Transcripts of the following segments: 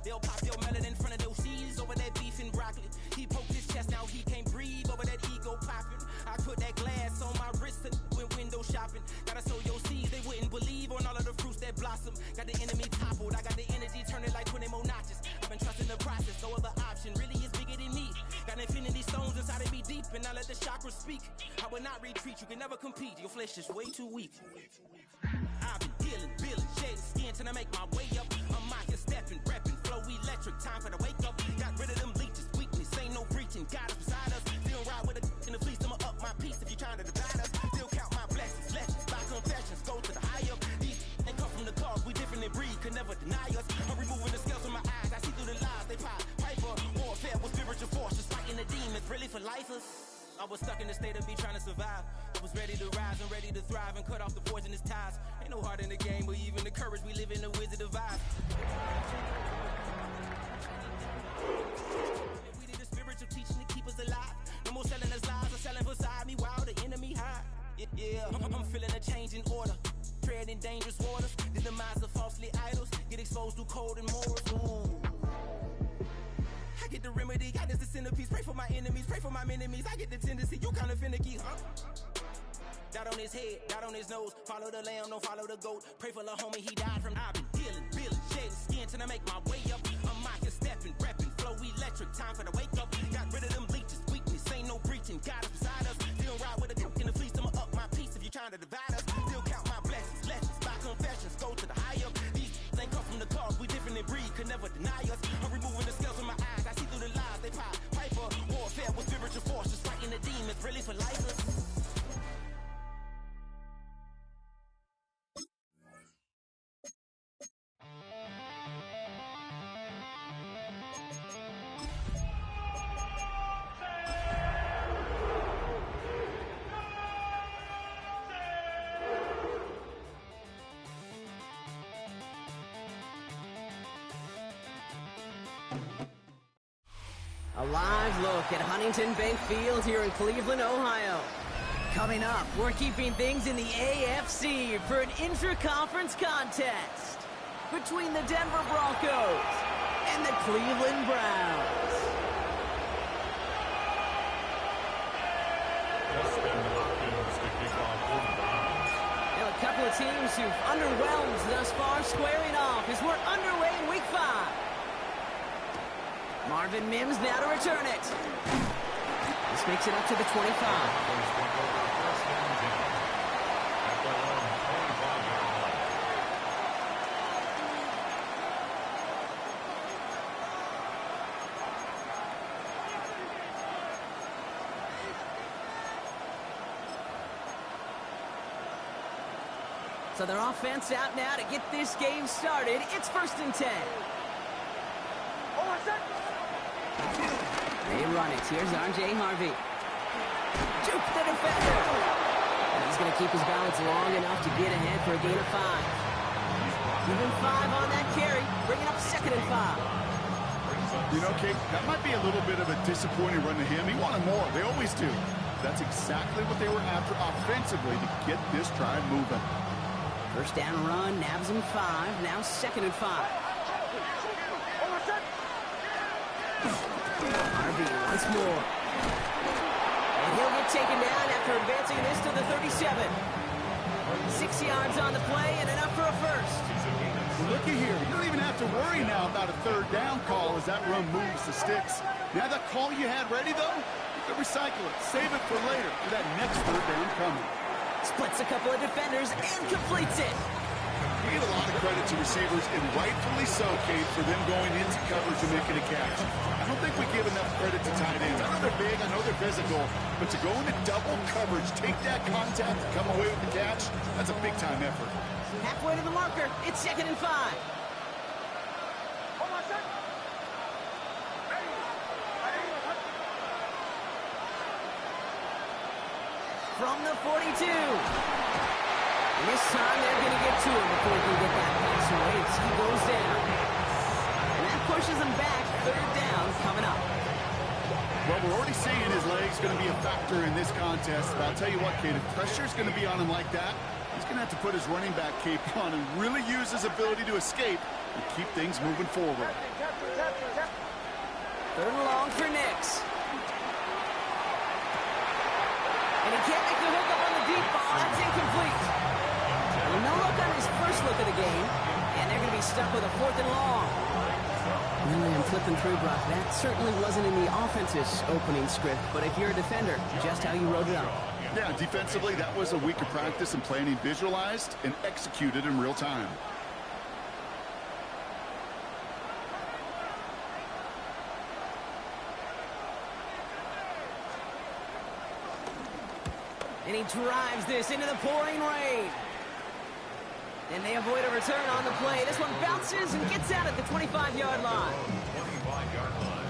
They'll pop your melon in front of those C's over that beef and broccoli. He poked his chest, now he can't breathe over that ego popping. I put that glass on my wrist and went window shopping. Gotta sow your seeds, they wouldn't believe on all of the fruits that blossom. Got the enemy toppled, I got the energy turning like 20 more notches. I've been trusting the process, no other option really is bigger than me. Got infinity stones inside of me deep, and I let the chakras speak. I will not retreat, you can never compete. Your flesh is way too weak. I've been dealing, shedding skin till I make my way up. I'm mocking, stepping, repping, flow electric. Time for the wake up. Got rid of them leeches, weakness, ain't no breaching. God is beside us. Still ride with a in the fleece, I'ma up my piece if you trying to divide us. Still count my blessings, lessons, by confessions, go to the high up. These ain't come from the cause, we different than breed, could never deny us. I'm removing the scales from my eyes, I see through the lies they pop. Piper, warfare with spiritual force, just fighting the demons, really for lifers. I was stuck in the state of me trying to survive. I was ready to rise and ready to thrive and cut off the poisonous ties. Ain't no heart in the game, but even the courage we live in the Wizard of Oz. We need a spiritual teaching to keep us alive. No more selling us lies or selling beside me while the enemy hide. Yeah, I'm feeling a change in order. Treading dangerous waters. The demise of falsely idols. Get exposed through code and morals. Ooh. I get the remedy, God is the centerpiece. Pray for my enemies, pray for my enemies. I get the tendency, you kinda finicky, huh? Dot on his head, dot on his nose. Follow the lamb, don't follow the goat. Pray for the homie, he died from. I've been dealing, shedding skin till I make my way up. I'm mocking, stepping, repping, flow electric. Time for the wake up. Got rid of them leeches, weakness, ain't no breaching. God is beside us. Still ride with a cook in the fleece, I'ma up my piece if you trying to divide us. Still count my blessings, lessons, by confessions, go to the high up. These ain't come from the cause, we different than breed, could never deny us. I'm removing the scales from my eyes, I see through the lies they pop. Piper, warfare with spiritual force, just fighting the demons, really for lifers. A live look at Huntington Bank Field here in Cleveland, Ohio. Coming up, we're keeping things in the AFC for an intra-conference contest between the Denver Broncos and the Cleveland Browns. Now, a couple of teams who've underwhelmed thus far squaring off as we're underway in Week 5. Marvin Mims now to return it. This makes it up to the 25. So their offense out now to get this game started. It's 1st and 10. They run it. Here's R.J. Harvey. Juke the defender. And he's going to keep his balance long enough to get ahead for a gain of 5. Even 5 on that carry, bringing up 2nd and 5. You know, Kate, that might be a little bit of a disappointing run to him. He wanted more. They always do. That's exactly what they were after offensively to get this drive moving. First down run, nabs him 5. Now 2nd and 5. Harvey once more. And he'll get taken down after advancing this to the 37. 6 yards on the play and enough for a first. Looky here. You don't even have to worry now about a 3rd down call as that run moves the sticks. Now that call you had ready, though, you can recycle it. Save it for later for that next 3rd down coming. Splits a couple of defenders and completes it. We give a lot of credit to receivers, and rightfully so, Kate, for them going into coverage and making a catch. I don't think we give enough credit to tight ends. I know they're big, I know they're physical, but to go into double coverage, take that contact, and come away with the catch, that's a big-time effort. Halfway to the marker, it's 2nd and 5. From the 42. And this time they're going to get to him before he can get that pass away. He goes down. And that pushes him back. 3rd down coming up. Well, we're already seeing his legs going to be a factor in this contest. But I'll tell you what, Kate, if pressure's going to be on him like that, he's going to have to put his running back cape on and really use his ability to escape and keep things moving forward. Third and long for Nix. And he can't make the hookup on the deep ball. That's incomplete. Well, no look on his first look of the game. And they're going to be stuck with a 4th and long. Really, I'm flipping through, Brock. That certainly wasn't in the offense's opening script. But if you're a defender, just how you wrote it up. Yeah, defensively, that was a week of practice and planning visualized and executed in real time. And he drives this into the pouring rain. And they avoid a return on the play. This one bounces and gets out at the 25-yard line. 25-yard line.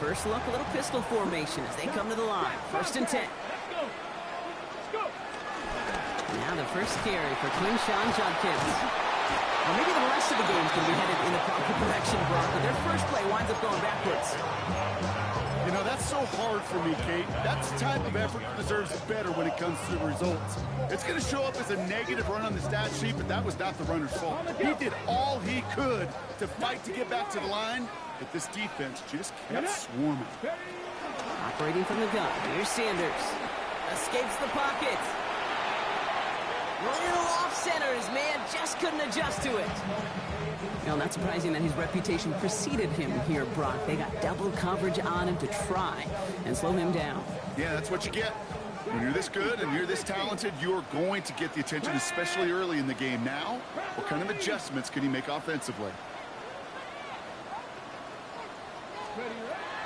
First look, a little pistol formation as they come to the line. 1st and 10. Now the first carry for Quinshawn Judkins. Well, maybe the rest of the game can be headed in the proper direction, Brock, but their first play winds up going backwards. You know, that's so hard for me, Kate. That type of effort deserves better when it comes to the results. It's going to show up as a negative run on the stat sheet, but that was not the runner's fault. He did all he could to fight to get back to the line, but this defense just kept swarming. Operating from the gun, here's Sanders. Escapes the pocket. Little off center, his man just couldn't adjust to it. You know, not surprising that his reputation preceded him here, Brock. They got double coverage on him to try and slow him down. Yeah, that's what you get. When you're this good and you're this talented, you're going to get the attention, especially early in the game. Now, what kind of adjustments can he make offensively?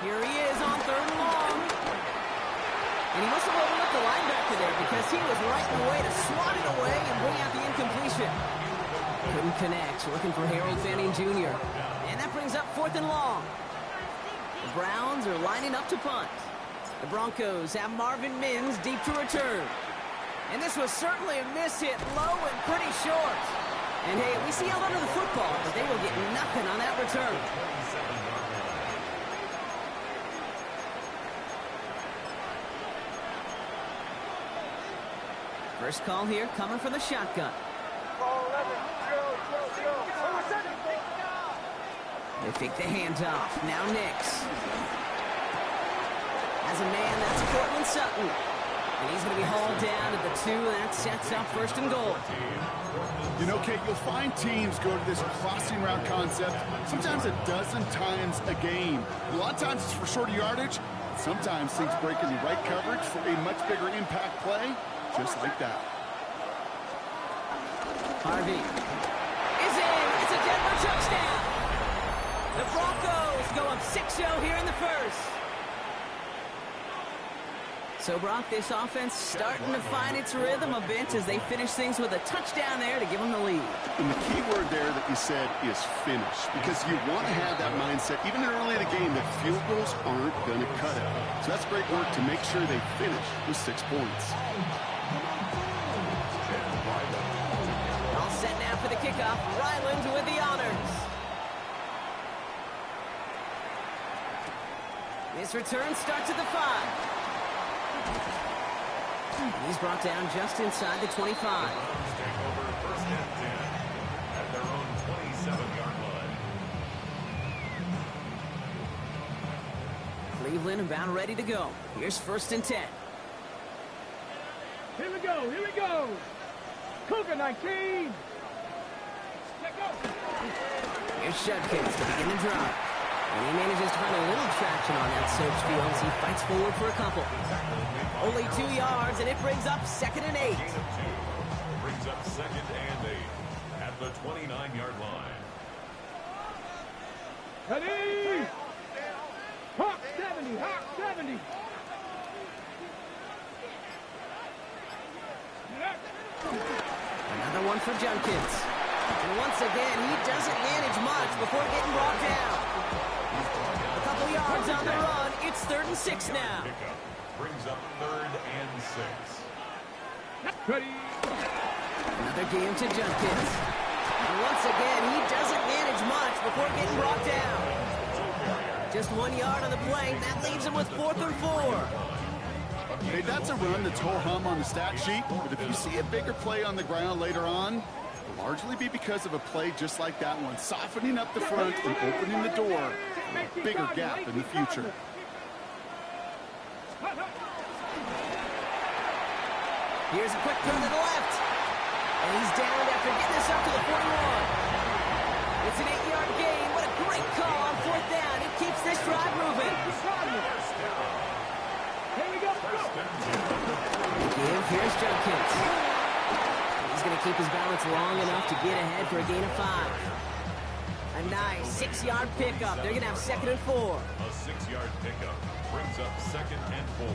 Here he is on 3rd and long. And he must have overlooked the linebacker there because he was right in the way to swat it away and bring out the incompletion. Couldn't connect, looking for Harold Fanning Jr. And that brings up 4th and long. The Browns are lining up to punt. The Broncos have Marvin Mims deep to return. And this was certainly a miss hit, low and pretty short. And hey, we see out under the football, but they will get nothing on that return. First call here coming from the shotgun. They fake the handoff. Now Nix. As a man, that's Cortland Sutton. And he's going to be hauled down at the 2, and that sets up 1st and goal. You know, Kate, you'll find teams go to this crossing route concept sometimes a dozen times a game. A lot of times it's for shorter yardage. Sometimes things break in the right coverage for a much bigger impact play, just like that. Harvey is in. It's a Denver touchdown. The Broncos go up 6-0 here in the first. So, Brock, this offense starting to find its rhythm a bit as they finish things with a touchdown there to give them the lead. And the key word there that you said is finish, because you want to have that mindset, even early in the game, that field goals aren't going to cut it. So that's great work to make sure they finish with 6 points. All set now for the kickoff. Ryland with the honors. This return starts at the 5. He's brought down just inside the 25. Take over 1st and 10 at their own 27-yard line. Cleveland about ready to go. Here's 1st and 10. Here we go, here we go. Cougar 19. Here's Judkins to begin the drive. And he manages to find a little traction on that search field as he fights forward for a couple. Only 2 yards, and it brings up 2nd and 8. Gain of 2. Brings up 2nd and 8 at the 29-yard line. Ready? Hawk 70, Hawk 70. Another one for Judkins. And once again, he doesn't manage much before getting brought down. A couple yards on the run. It's 3rd and 6 now. Pickup brings up 3rd and 6. Ready? Another game to Judkins. And once again, he doesn't manage much before getting brought down. Just 1 yard on the play. That leaves him with 4th and 4. Hey, that's a run that's ho-hum on the stat sheet, but if you see a bigger play on the ground later on, it'll largely be because of a play just like that one, softening up the front and opening the door for a bigger gap in the future. Here's a quick throw to the left. And he's down after getting this up to the 41. It's an 8-yard gain. What a great call on 4th down. It keeps this drive moving. Here we go. Give, here's Judkins. He's going to keep his balance long enough to get ahead for a gain of 5. A nice 6-yard pickup. They're going to have 2nd and 4. A 6-yard pickup brings up 2nd and 4.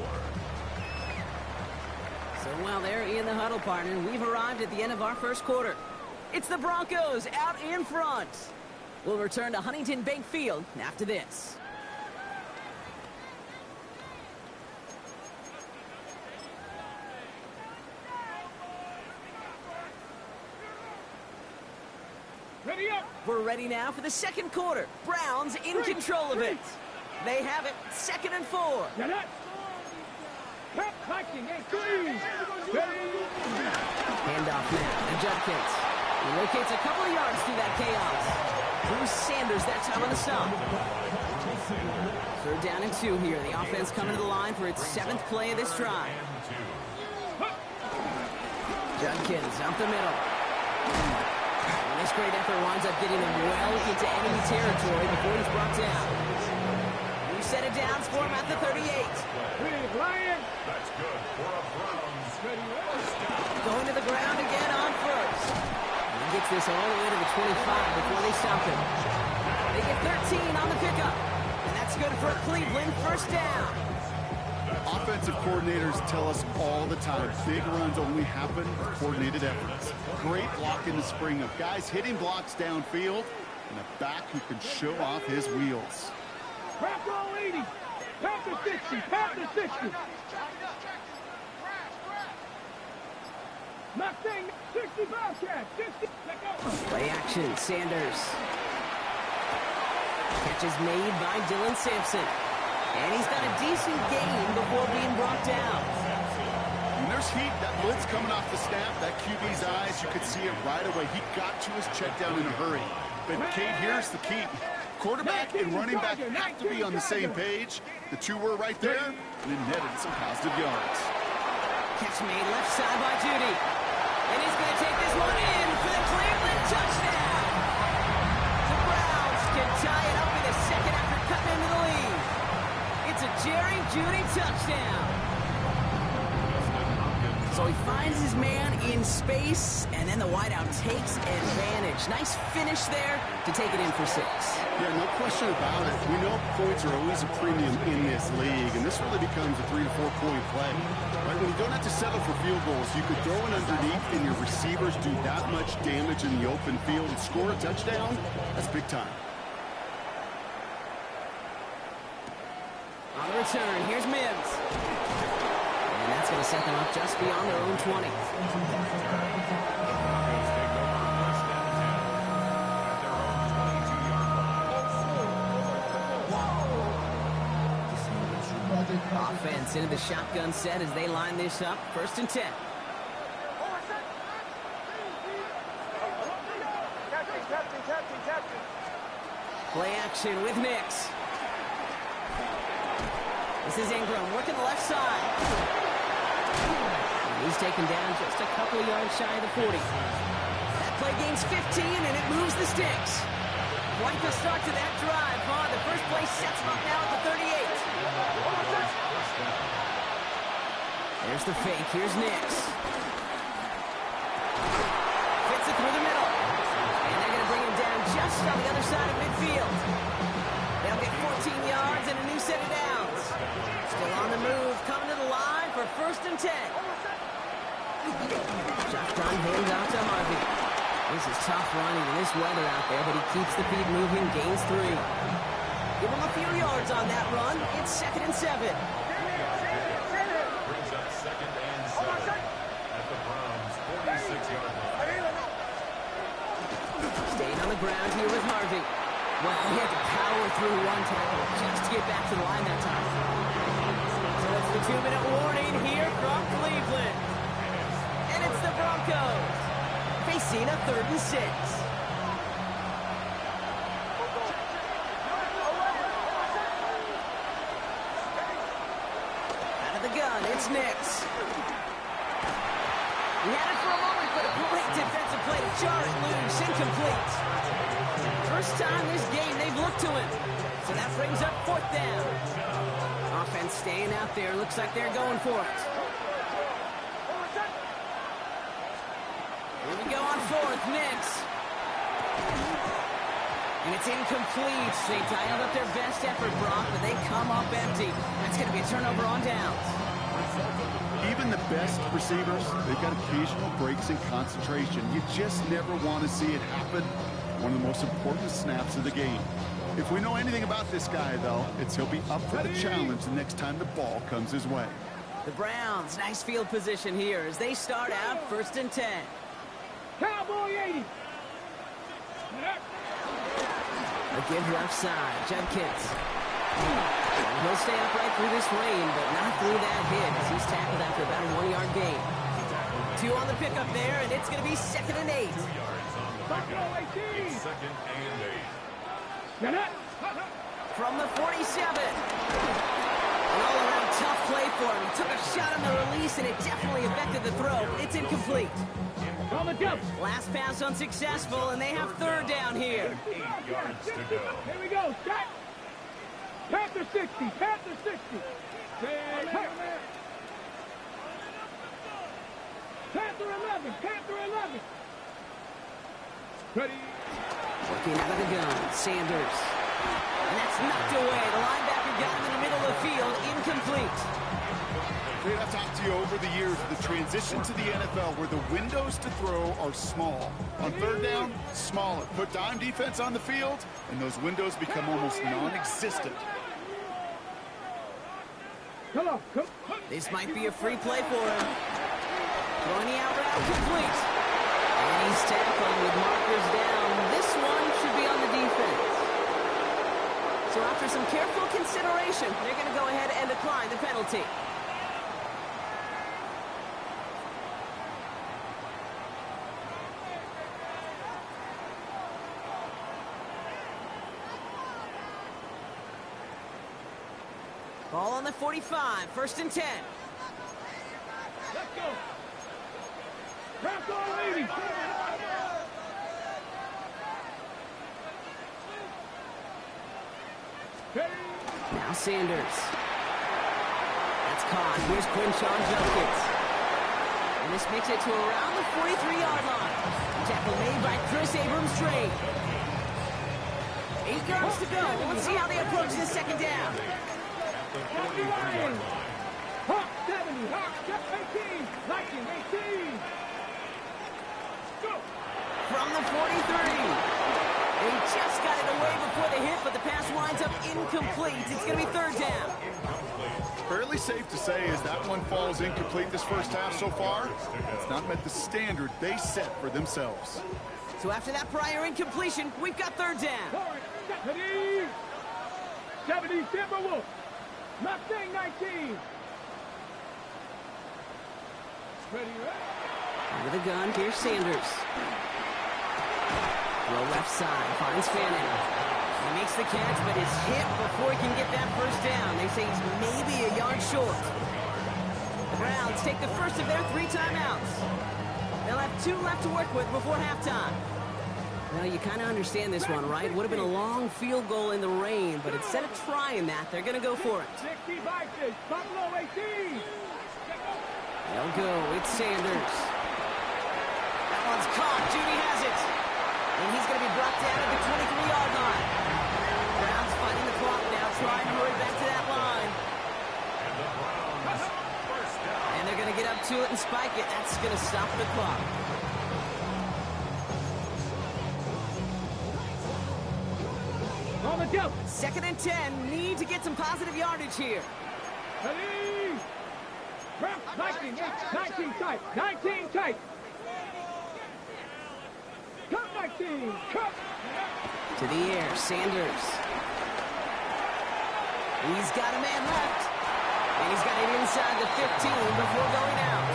So while they're in the huddle, partner, we've arrived at the end of our first quarter. It's the Broncos out in front. We'll return to Huntington Bank Field after this. Ready up. We're ready now for the second quarter. Browns in control of it. They have it 2nd and 4. Get it. Cut, hiking, and freeze. Handoff now to Judkins. He locates a couple of yards through that chaos. Bruce Sanders that time on the stop. 3rd down and 2 here. The offense coming to the line for its 7th play of this drive. Judkins up the middle. And this great effort winds up getting him well into enemy territory before he's brought down. New set of downs for him at the 38. Lion. That's good for a Browns. Going to the ground again on 1st. He gets this all the way to the 25 before they stop him. They get 13 on the pickup. And that's good for Cleveland. 1st down. Offensive coordinators tell us all the time, big runs only happen with coordinated efforts. Great block in the spring of guys hitting blocks downfield and a back who can show off his wheels. Crack all 80. Pat the 60. Pat the 60. Nothing. 65 catch. 60. Let go. Play action. Sanders. Catch is made by Dylan Sampson. And he's got a decent gain before being brought down. When there's heat, that blitz coming off the snap, that QB's eyes, you could see it right away. He got to his check down in a hurry. But, Kate, here's the key. Quarterback and running back have to be on the same page. The two were right there, and it netted some positive yards. Catch made left side by Judy. And he's going to take this one in for the Cleveland touchdown. The Browns can tie it up in a second after cutting into the lead. It's a Jerry Judy touchdown. So he finds his man in space, and then the wideout takes advantage. Nice finish there to take it in for 6. Yeah, no question about it. We know points are always a premium in this league, and this really becomes a 3 to 4 point play. Right? When you don't have to settle for field goals, you could throw it underneath, and your receivers do that much damage in the open field and score a touchdown. That's big time. On the return, here's Mims. And that's going to set them up just beyond their own 20. Offense into the shotgun set as they line this up. 1st and 10. Play action with Nix. This is Ingram working the left side. And he's taken down just a couple of yards shy of the 40. That play gains 15 and it moves the sticks. Quite the start to that drive, huh? The first play sets him up now at the 38. There's the fake. Here's Nix. Fits it through the middle. And they're going to bring him down just on the other side of midfield. They'll get 14 yards and a new set of downs. Still on the move, coming to the line for 1st and 10. Shotgun hands out to Harvey. This is tough running in this weather out there, but he keeps the feet moving, gains 3. Give him a few yards on that run. It's 2nd and 7. Brings up 2nd and 7 at the Browns' 46-yard line. Staying on the ground here with Harvey. Well, he had to power through one tackle just to get back to the line that time. So it's a 2-minute warning here from Cleveland. And it's the Broncos facing a 3rd and 6. Out of the gun, it's Nix. He had it for a moment, but a great defensive play to jar it loose. Incomplete. First time this game they've looked to him. So that brings up 4th down. Offense staying out there. Looks like they're going for it. Here we go on 4th. Nix. And it's incomplete. They dialed up their best effort, Brock, but they come up empty. That's going to be a turnover on downs. Even the best receivers, they've got occasional breaks in concentration. You just never want to see it happen. One of the most important snaps of the game. If we know anything about this guy, though, it's he'll be up for the challenge the next time the ball comes his way. The Browns, nice field position here as they start out 1st and 10. Cowboy 80. A give left side, Judkins. He'll stay upright through this rain, but not through that hit as he's tackled after about a 1-yard gain. 2 on the pickup there, and it's going to be 2nd and 8. 2 yards on the pickup. It's 2nd and 8. From the 47. An all-around tough play for him. He took a shot on the release, and it definitely affected the throw, but it's incomplete. Last pass unsuccessful, and they have 3rd down here. 8 yards to go. Here we go. Shot. Panther 60. Panther 60. Panther 11. Panther 11. Ready. Working out of the gun, Sanders. And that's knocked away. The linebacker got him in the middle of the field. Incomplete. I've talked to you over the years of the transition to the NFL where the windows to throw are small. On 3rd down, smaller. Put dime defense on the field, and those windows become almost non-existent. Come on. This might be a free play for him. Throwing the out route complete. And he's tackled with markers down. This one should be on the defense. So after some careful consideration, they're going to go ahead and decline the penalty. Ball on the 45, 1st and 10. Let's go. Panther 80. Now Sanders. That's caught. Here's Quinshon Judkins. And this makes it to around the 43-yard line. Tackle made by Chris Abrams-Trade. 8 yards to go. Let's see how they approach this 2nd down. Hawk 70. Hawk 18. Lightning 18. Go. From the 43. They just got it away before the hit, but the pass winds up incomplete. It's going to be 3rd down. Fairly safe to say as that one falls incomplete this first half so far. It's not met the standard they set for themselves. So after that prior incompletion, we've got 3rd down. 70 Timberwolves. Mustang 19. Ready, Under the gun, here's Sanders. Low left side, finds Fanning. He makes the catch, but is hit before he can get that 1st down. They say he's maybe a yard short. The Browns take the first of their 3 timeouts. They'll have 2 left to work with before halftime. Well, you kind of understand this one, right? Would have been a long field goal in the rain, but instead of trying that, they're going to go for it. 60 Vikings. Buffalo 18. They'll go. It's Sanders. That one's caught. Judy has it. And he's going to be brought down at the 23-yard line. Browns fighting the clock now, trying to hurry back to that line. And they're going to get up to it and spike it. That's going to stop the clock. On the jump. 2nd and 10. Need to get some positive yardage here. Ready. 19 tight. 19 tight. Cut 19. Cut. To the air, Sanders. He's got a man left. And he's got it inside the 15 before going out.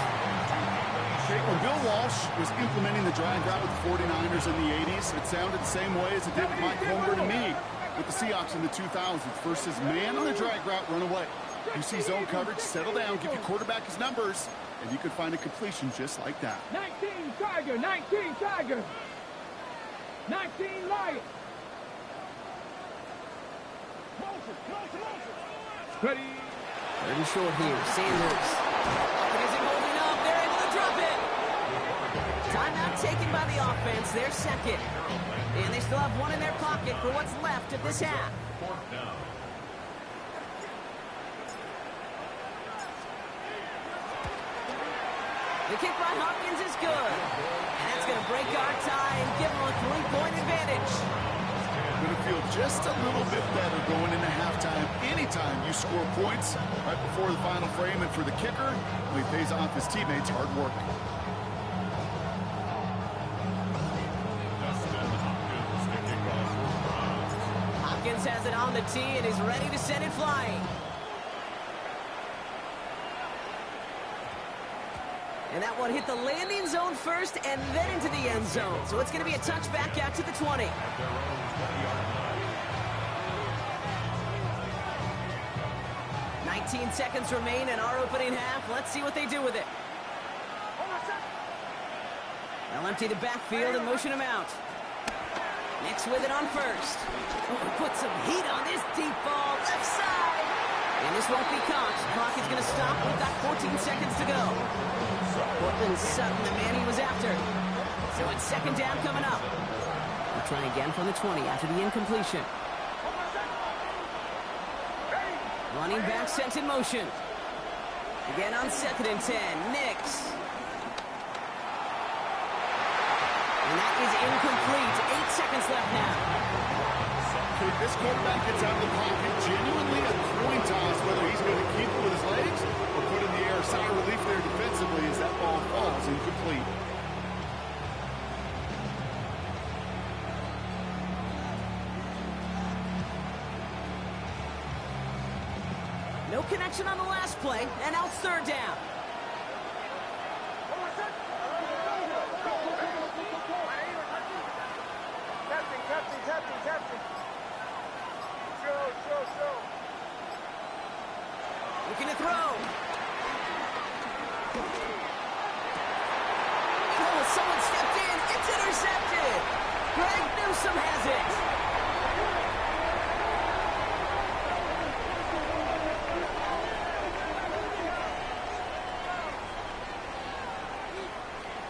When Bill Walsh was implementing the drag route with the 49ers in the 80s, it sounded the same way as it did with Mike Holmgren and me with the Seahawks in the 2000s. Versus man on the drag route, run away. You see zone coverage, settle down, give your quarterback his numbers, and you could find a completion just like that. 19 Tiger, 19 Tiger. 19 Lion. Ready. Third and short here. Sanders. It isn't holding up. They're able to drop it. Timeout taken by the offense. They're second. And they still have one in their pocket for what's left of this half. The kick by Hopkins is good. And that's going to break our tie and give them a 3-point advantage. Going to feel just a little bit better going into halftime. Anytime you score points right before the final frame, and for the kicker, he pays off his teammates' hard work. Hopkins has it on the tee and is ready to send it flying. And that one hit the landing zone first and then into the end zone. So it's going to be a touchback out to the 20. 19 seconds remain in our opening half. Let's see what they do with it. They'll empty the backfield and motion him out. Nix with it on first. Oh, put some heat on this deep ball. Left side. And this won't be caught. The clock is going to stop. We've got 14 seconds to go. Portland Sutton, the man he was after. So it's second down coming up. We'll try again from the 20 after the incompletion. Running back sent in motion. Again on 2nd and 10. Nix. And that is incomplete. 8 seconds left now. If this quarterback gets out of the pocket, genuinely a coin toss whether he's going to keep it with his legs or put in the air. Sigh of relief there defensively as that ball falls incomplete. No connection on the last play, and now it's third down. Looking to throw. Oh, someone stepped in. It's intercepted. Greg Newsome has it.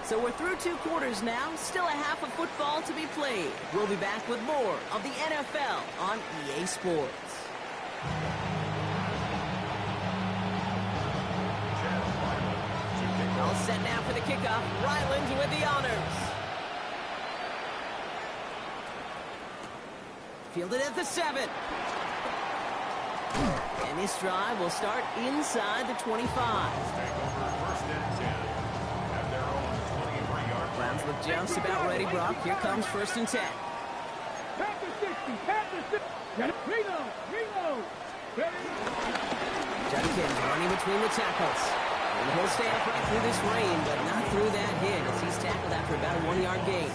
So we're through 2 quarters now. Still a half of football to be played. We'll be back with more of the NFL on EA Sports. All set now for the kickoff. Ryland with the honors. Fielded at the 7. And this drive will start inside the 25. Browns look just about ready, Brock. Here comes 1st and 10. Panther 60, Panther 60. Reload. Judkins running between the tackles. And he'll stay upright through this rain, but not through that hit as he's tackled after about a 1-yard gain.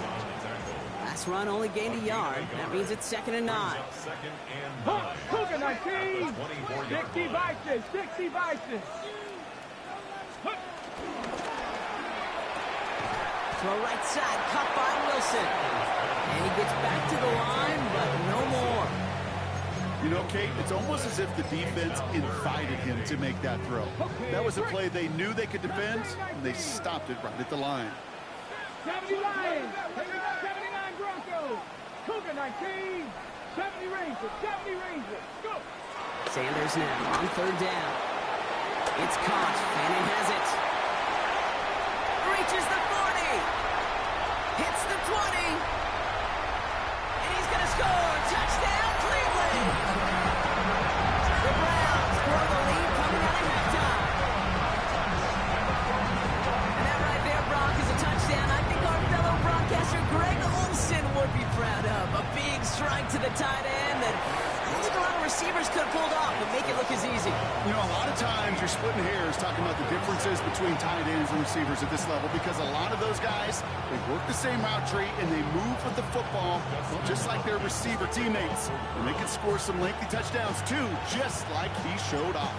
Last run only gained a yard. That means it's 2nd and 9. Cougar 19. 60 Vices. To a right side, cut by Wilson. And he gets back to the line, but no more. You know, Kate, it's almost as if the defense invited him to make that throw. That was a play they knew they could defend, and they stopped it right at the line. 70 Lions. 79 Broncos. Cougar 19. 70 Rangers. Go. Sanders now on 3rd down. It's caught. Fannin has it. Reaches the 40. Hits the 20. And he's going to score. Touchdown, Cleveland. The Browns grow the lead coming out of halftime. And that right there, Brock, is a touchdown I think our fellow broadcaster Greg Olsen would be proud of. A big strike to the tight end that I don't think a lot of receivers could have pulled off and make it look as easy. You know, a lot of times between tight ends and receivers at this level because a lot of those guys, they work the same route tree and they move with the football just like their receiver teammates. And they can score some lengthy touchdowns too, just like he showed off.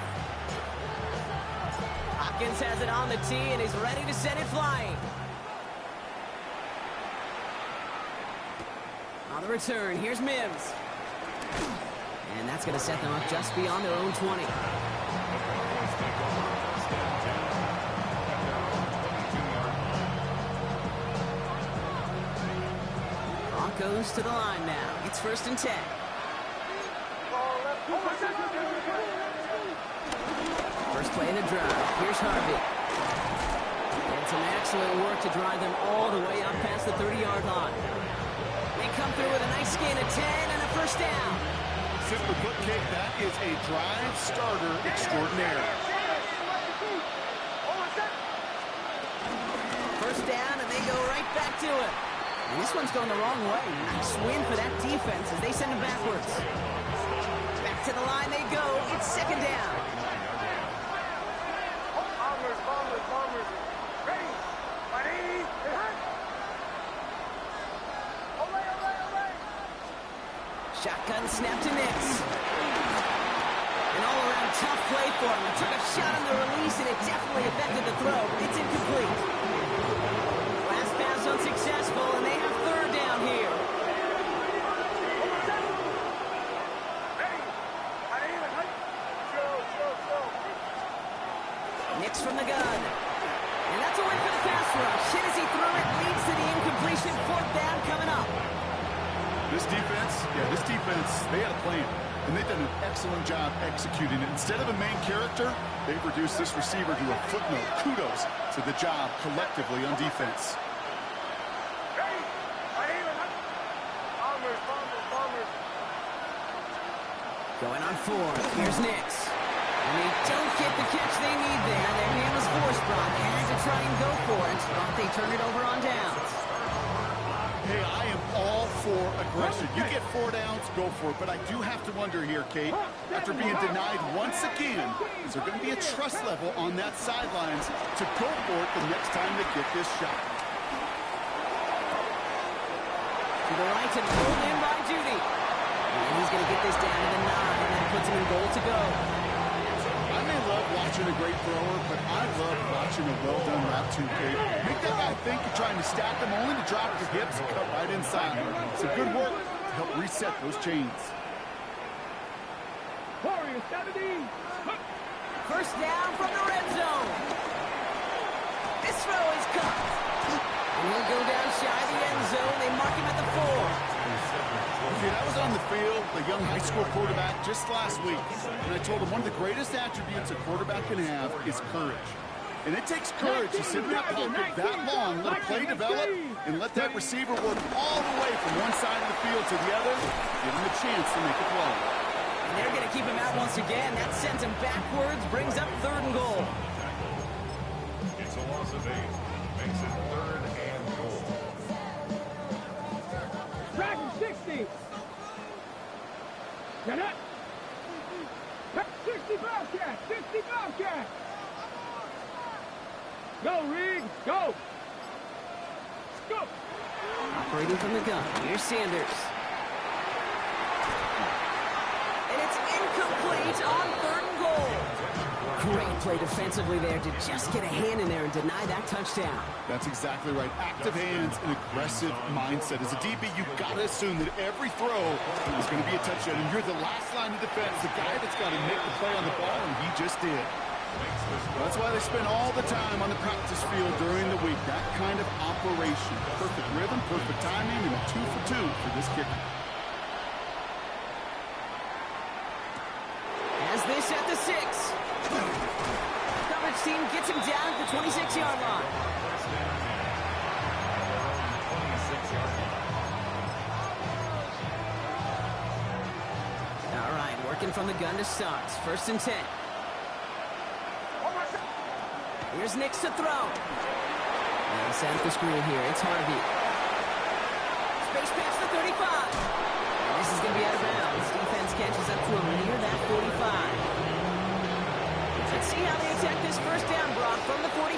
Hopkins has it on the tee and he's ready to send it flying. On the return, here's Mims. And that's going to set them up just beyond their own 20. Broncos to the line now. It's 1st and 10. First play of the drive. Here's Harvey. And some excellent work to drive them all the way up past the 30-yard line. They come through with a nice gain of 10 and a first down. Simply put, Kate, that is a drive starter extraordinaire. First down, and they go right back to it. And this one's going the wrong way. Nice win for that defense as they send it backwards. Back to the line they go. It's 2nd down. Bombers. Ready. Ready. Shotgun snap to Nix. An all-around tough play for him. He took a shot on the release, and it definitely affected the throw. It's incomplete. Last pass unsuccessful, and they have 3rd down here. Nix from the gun. And that's a win for the pass rush. Hit as he threw it, leads to the incompletion. 4th down coming up. This defense, they had a plan, and they've done an excellent job executing it. Instead of a main character, they've reduced this receiver to a footnote. Kudos to the job collectively on defense. Going on 4th. Here's Nix. And they don't get the catch they need there. Their hand was forced, Brock. Had to try and go for it, but they turn it over on downs. Hey, I am all for aggression. You get 4 downs, go for it. But I do have to wonder here, Kate, after being denied once again, is there going to be a trust level on that sidelines to go for it the next time they get this shot? To the right and pulled in by Judy. And he's going to get this down to the 9, and that puts him in goal to go. I may love watching a great thrower, but I love watching a well-done route too, Kate. Make that guy think you're trying to stack them only to drop your hips and cut right inside. Some good work to help reset those chains. Warriors, 17. First down from the red zone. This throw is caught. And he'll go down shy of the end zone. They mark him at the 4. Okay, I was on the field, the young high school quarterback, just last week, and I told him one of the greatest attributes a quarterback can have is courage. And it takes courage to sit in that pocket that long, let a play develop, and let that receiver work all the way from one side of the field to the other, give him a chance to make a play. And they're going to keep him out once again. That sends him backwards, brings up 3rd and goal. It's a loss of 8. Makes it 3rd and goal. Dragon 60. Get it. 60 Bobcat. 60 Bobcat. Go, Reed. Go. Go. Operating from the gun. Here's Sanders. And it's incomplete on 3rd and goal. Great play defensively there to just get a hand in there and deny that touchdown. That's exactly right. Active hands and aggressive mindset. As a DB, you've got to assume that every throw is going to be a touchdown. And you're the last line of defense, the guy that's got to make the play on the ball, and he just did. That's why they spend all the time on the practice field during the week. That kind of operation. Perfect rhythm, perfect timing, and a 2 for 2 for this kicker. As they set the 6. Coverage team gets him down at the 26-yard line. All right, working from the gun to start. 1st and 10. Here's Nix to throw. And set up the screen here. It's Harvey. Space pass to 35. And this is going to be out of bounds. Defense catches up to him near that 45. Let's see how they attack this first down, Brock, from the 43.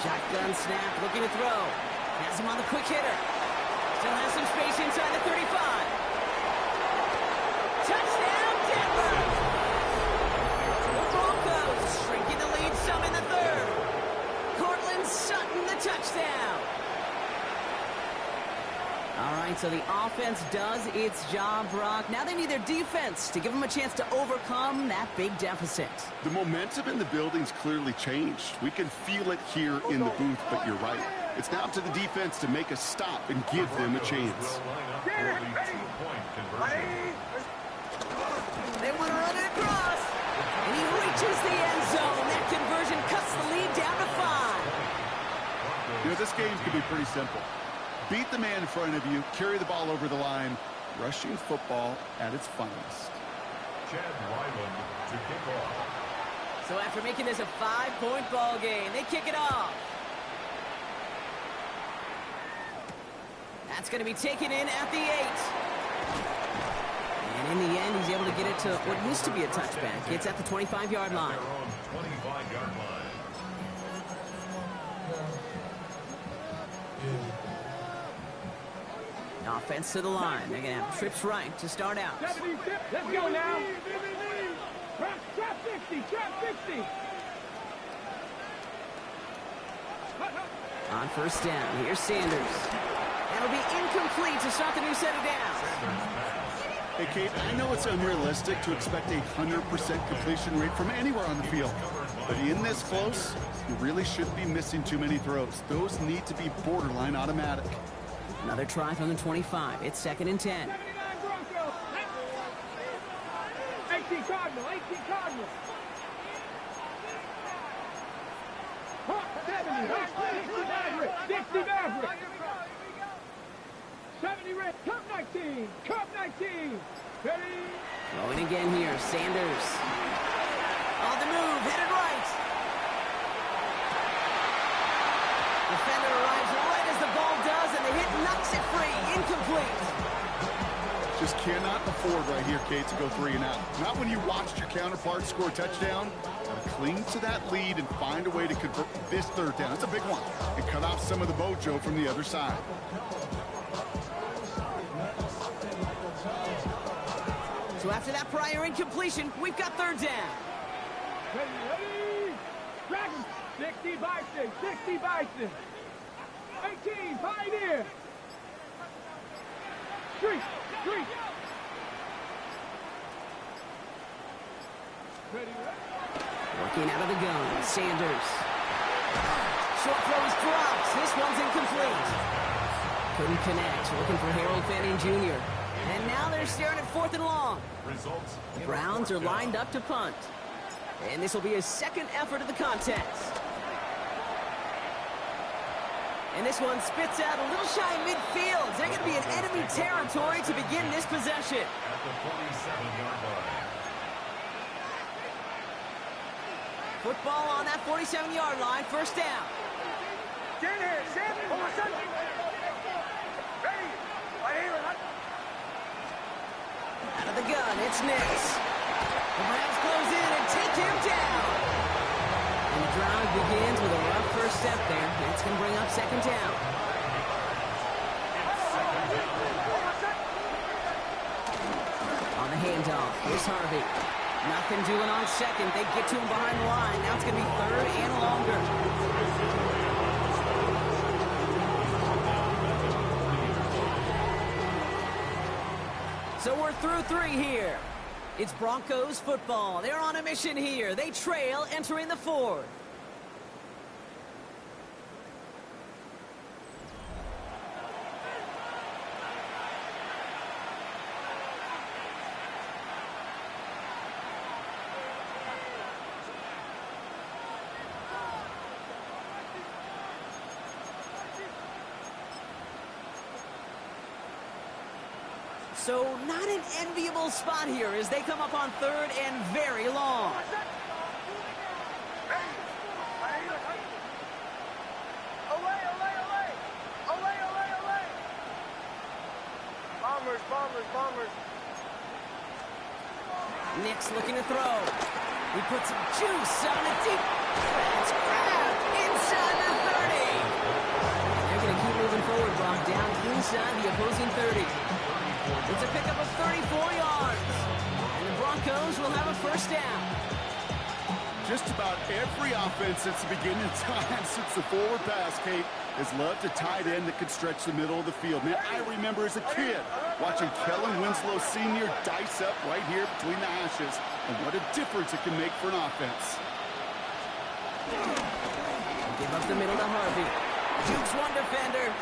Shotgun snap, looking to throw. Has him on the quick hitter. Still has some space inside the 35. Touchdown, Denver! The Broncos shrinking the lead some in the third. Cortland Sutton, the touchdown. All right, so the offense does its job, Brock. Now they need their defense to give them a chance to overcome that big deficit. The momentum in the building's clearly changed. We can feel it here in the booth, but you're right. It's now up to the defense to make a stop and give them a chance. They want to run it across. And he reaches the end zone. That conversion cuts the lead down to 5. You know, this game can be pretty simple. Beat the man in front of you, carry the ball over the line, rushing football at its finest. To kick off. So after making this a 5-point ball game, they kick it off. That's going to be taken in at the 8. And in the end, he's able to get it to what used to be a touchback. It's at the 25-yard line. 25-yard line. Offense to the line. They're going to have trips right to start out. 70, let's go now. Trap 60, trap 60. On first down, here's Sanders. That'll be incomplete to start the new set of downs. Hey, Kate, I know it's unrealistic to expect a 100% completion rate from anywhere on the field. But in this close, you really shouldn't be missing too many throws. Those need to be borderline automatic. Another try from the 25. It's 2nd and 10. 79 Broncos. 18 Cardinal, 18 Cardinal. 70, 60 Maverick. 70 Red, Cup 19, Cup 19. Ready? Throwing again here, Sanders. On the move, headed right. Defender arrives right as the ball does, and the hit knocks it free. Incomplete. Just cannot afford right here, Kate, to go 3 and out. Not when you watched your counterpart score a touchdown. Gotta cling to that lead and find a way to convert this 3rd down. It's a big one. And cut off some of the mojo from the other side. So after that prior incompletion, we've got 3rd down. Ready? Dragons, 60 Bison, 60 Bison. 18 Pioneer. Street. Ready? Working out of the gun, Sanders. Short throw is dropped. This one's incomplete. Couldn't connect. Looking for Harold Fanning Jr. And now they're staring at 4th and long. The Browns are lined up to punt. And this will be his 2nd effort of the contest. And this one spits out a little shy midfield. They're going to be in enemy territory to begin this possession. At the 47-yard line. Football on that 47-yard line, 1st down. Stand here, stand here. Ready? Right here. Out of the gun, it's Nix. The Browns close in and take him down. And the drive begins with a rough first step there. That's going to bring up 2nd down. On the handoff, here's Harvey. Nothing doing on 2nd. They get to him behind the line. Now it's going to be 3rd and longer. So we're through 3 here. It's Broncos football. They're on a mission here. They trail entering the 4th. So not an enviable spot here as they come up on 3rd and very long. Bombers. Nick's looking to throw. He puts some juice on a deep. That's grabbed inside the 30. They're going to keep moving forward, Brock, down inside the opposing 30. It's a pickup of 34 yards. And the Broncos will have a first down. Just about every offense since the beginning of time, since the forward pass, Kate, has loved a tight end that can stretch the middle of the field. Man, I remember as a kid watching Kellen Winslow Sr. dice up right here between the hashes. And what a difference it can make for an offense. Give up the middle to Harvey. Jukes one defender.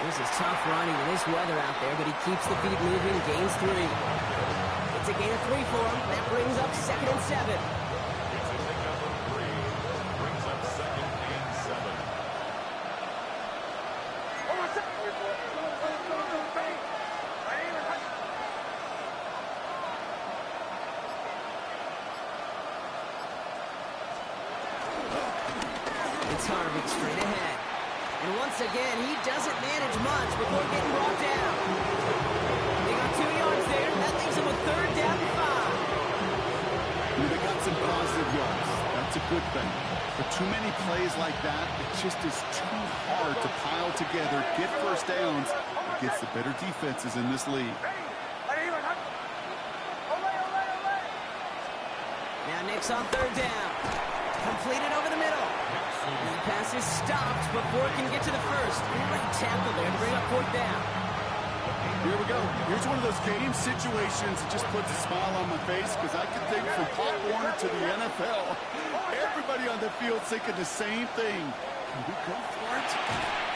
This is tough running in this weather out there, but he keeps the feet moving, gains 3. It's a gain of 3 for him. That brings up 2nd and 7. It's a pickup of 3. Brings up 2nd and 7. It's Harvey straight ahead. And once again, he doesn't manage much before getting brought down. They got 2 yards there. That leaves them with 3rd down and 5. They got some positive yards. That's a good thing. But too many plays like that, it just is too hard to pile together, get first downs against the better defenses in this league. Now Nick's on 3rd down. Completed over the middle. And the pass is stopped before it can get to the 1st. Great tackle there to bring up 4th down. Here we go. Here's one of those game situations that just puts a smile on my face because I can think from Pop Warner to the NFL. Everybody on the field thinking the same thing. Can we go for it?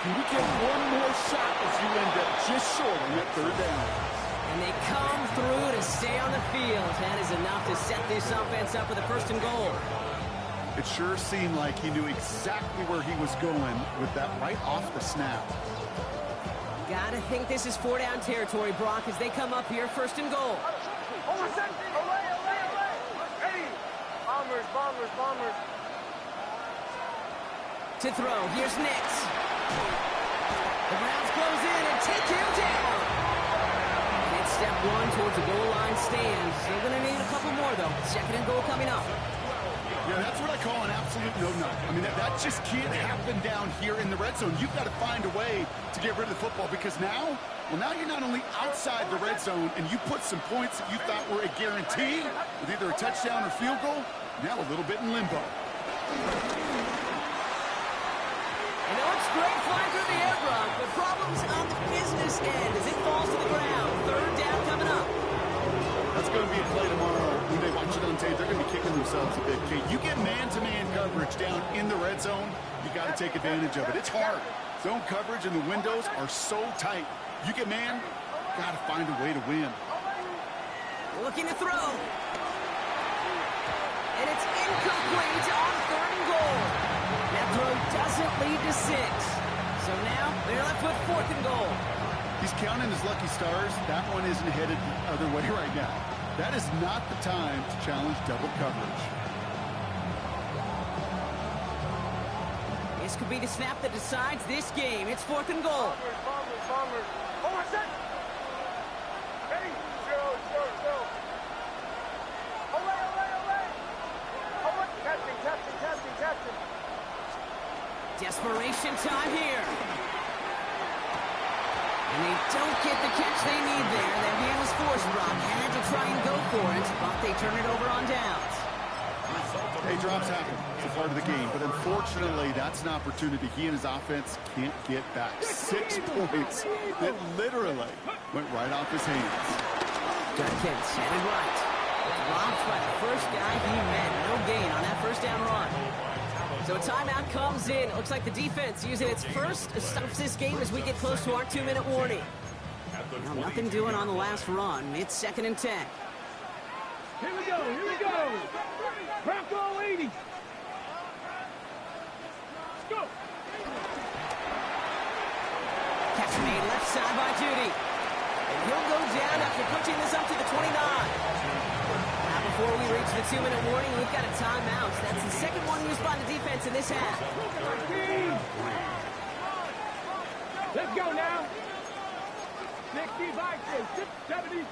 Can we get one more shot as you end up just short on that 3rd down? And they come through to stay on the field. That is enough to set this offense up with a 1st and goal. It sure seemed like he knew exactly where he was going with that right off the snap. Gotta think this is 4-down territory, Brock, as they come up here 1st and goal. Bombers. To throw, here's Nix. The Browns close in and take him down. And it's step 1 towards the goal line stand. Still gonna need a couple more, though. 2nd and goal coming up. Yeah, that's what I call an absolute no-no. I mean, that just can't happen down here in the red zone. You've got to find a way to get rid of the football because now you're not only outside the red zone and you put some points that you thought were a guarantee with either a touchdown or field goal, now a little bit in limbo. You know, it's great flying through the air, Brock, but problems on the business end as it falls to the ground. 3rd down coming up. That's going to be a play tomorrow. When they watch it on tape, they're going to be kicking themselves a bit, Kate. You get man-to-man coverage down in the red zone, you got to take advantage of it. It's hard. Zone coverage and the windows are so tight. You get man, got to find a way to win. Looking to throw. And it's incomplete on 3rd and goal. That throw doesn't lead to 6. So now they're left with 4th and goal. He's counting his lucky stars. That one isn't headed the other way right now. That is not the time to challenge double coverage. This could be the snap that decides this game. It's 4th and goal. Bombers. Ready? Go. Captain. Desperation time here. And they don't get the catch they need there. That hand was forced, Brock. Had to try and go for it, but they turn it over on downs. Hey, drops happen. It's a part of the game. But unfortunately, that's an opportunity he and his offense can't get back. 6 points that literally went right off his hands. Judkins headed right. Blocked by the first guy he met. No gain on that 1st down run. So a timeout comes in. It looks like the defense using its first stops this game as we get close to our 2-minute warning. Now, nothing doing on the last run. It's 2nd and 10. Here we go. Bronco 80. Let's go. Catch made left side by Judy. And he'll go down after pushing this up to the 29. Now before we reach the 2-minute warning, we've got a timeout. That's the 2nd one used by the defense in this half. Let's go now. 65, 70,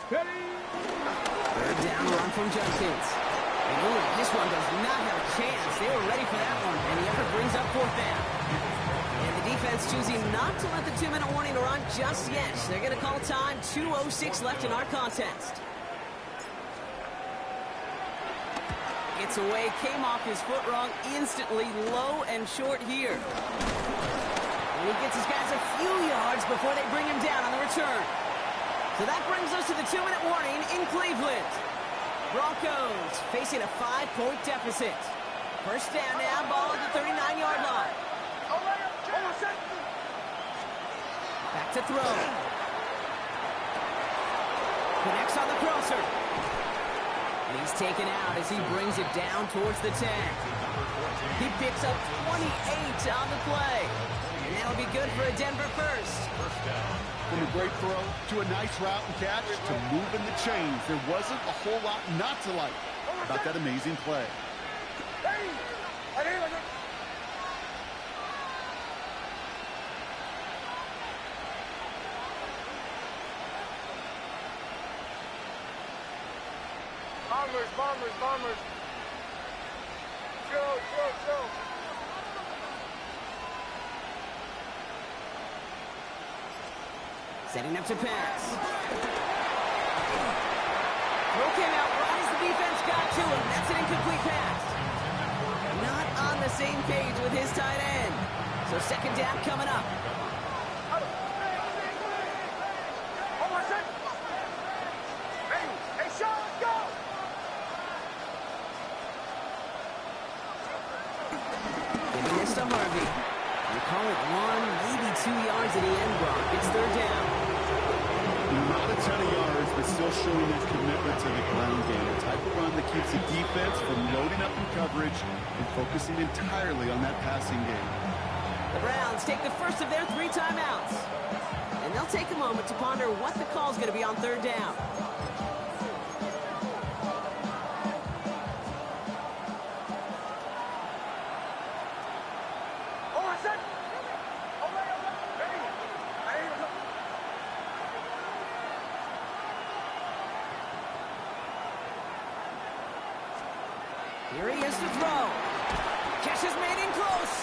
Ready? Third down run from Judkins. And ooh, this one does not have a chance. They were ready for that one, and the effort brings up fourth down. And the defense choosing not to let the 2-minute warning run just yet. They're going to call time. 2:06 left in our contest. Gets away, came off his foot wrong, instantly low and short here. And he gets his guys a few yards before they bring him down on the return. So that brings us to the 2-minute warning in Cleveland. Broncos facing a 5-point deficit. First down now, ball at the 39-yard line. Back to throw. Connects on the crosser. And he's taken out as he brings it down towards the 10. He picks up 28 on the play. And that'll be good for a Denver first. From a great throw to a nice route and catch to moving the chains, there wasn't a whole lot not to like about that amazing play. Bombers. Go. Setting up to pass. Throw came out right as the defense got to him. That's an incomplete pass. Not on the same page with his tight end. So second down coming up. Hey, Sean, let's go! Giving this to Harvey. We call it 1, maybe 2 yards at the end block. It's third down. Not a ton of yards, but still showing his commitment to the ground game. A type of run that keeps the defense from loading up in coverage and focusing entirely on that passing game. The Browns take the first of their 3 timeouts. And they'll take a moment to ponder what the call is going to be on third down. Here he is to throw. Catch is made in close.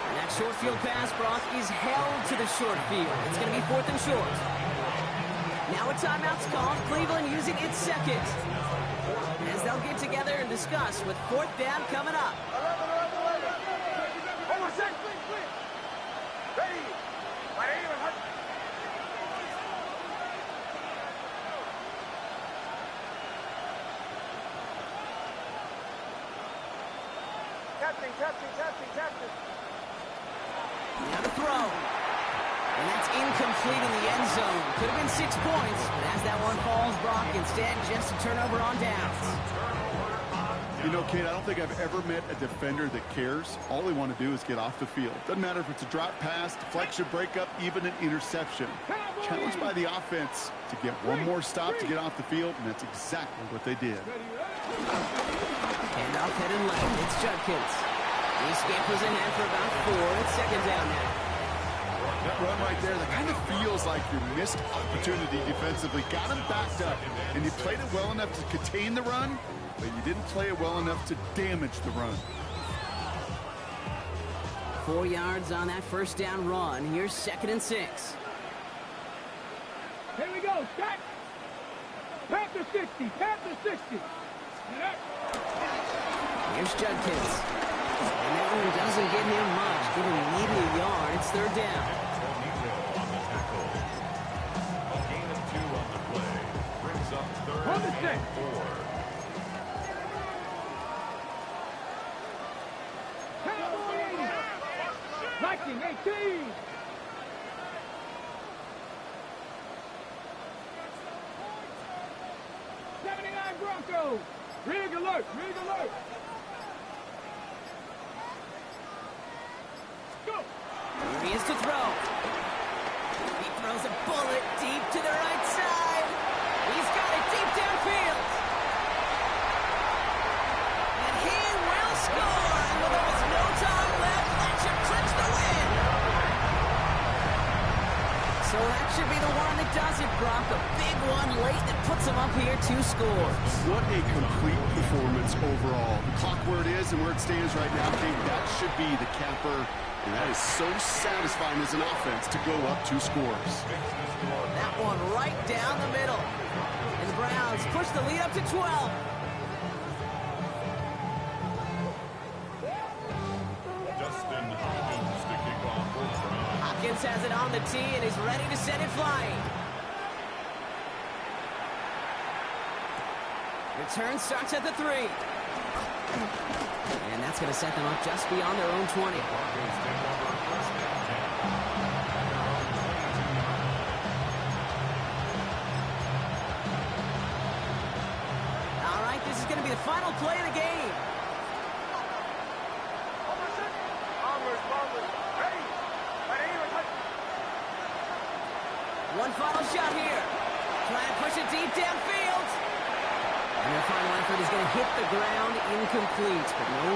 And that short field pass, Brock, is held to the short field. It's going to be fourth and short. Now a timeout's called. Cleveland using its second. As they'll get together and discuss with fourth down coming up. Captain. Now to throw. And that's incomplete in the end zone. Could have been 6 points, but as that one falls, Brock, instead just a turnover on downs. You know, Kate, I don't think I've ever met a defender that cares. All they want to do is get off the field. Doesn't matter if it's a drop pass, deflection, breakup, even an interception. Challenged by the offense to get one more stop to get off the field, and that's exactly what they did. And off head and left, it's Judkins. He scampers ahead for about 4. It's second down now. That run right there, that kind of feels like your missed opportunity defensively. Got him backed up, and you played it well enough to contain the run, but you didn't play it well enough to damage the run. 4 yards on that first down run. Here's second and 6. Here we go, Scott. Panther 60. Here's Judkins. And that one doesn't get him much. Give him maybe a yard. It's third down. A gain of 2 on the play. Brings up third On the and 6. 4. Cowboy 80. Viking 18. Broncos. Rig alert. Go. Here he is to throw. He throws a bullet deep to the right side. He's got it deep downfield. And he will score. And with almost no time left, that should clinch the win. So that should be the one that does it, Brock. A big one late in the puts them up here 2 scores. What a complete performance overall. The clock where it is and where it stands right now, King, that should be the capper. And that is so satisfying as an offense to go up 2 scores. That one right down the middle. And the Browns push the lead up to 12. Hopkins has it on the tee and is ready to send it flying. Return starts at the 3. And that's going to set them up just beyond their own 20. All right, this is going to be the final play of the game. One final shot here. Trying to push it deep downfield. And their final effort is going to hit the ground incomplete, but no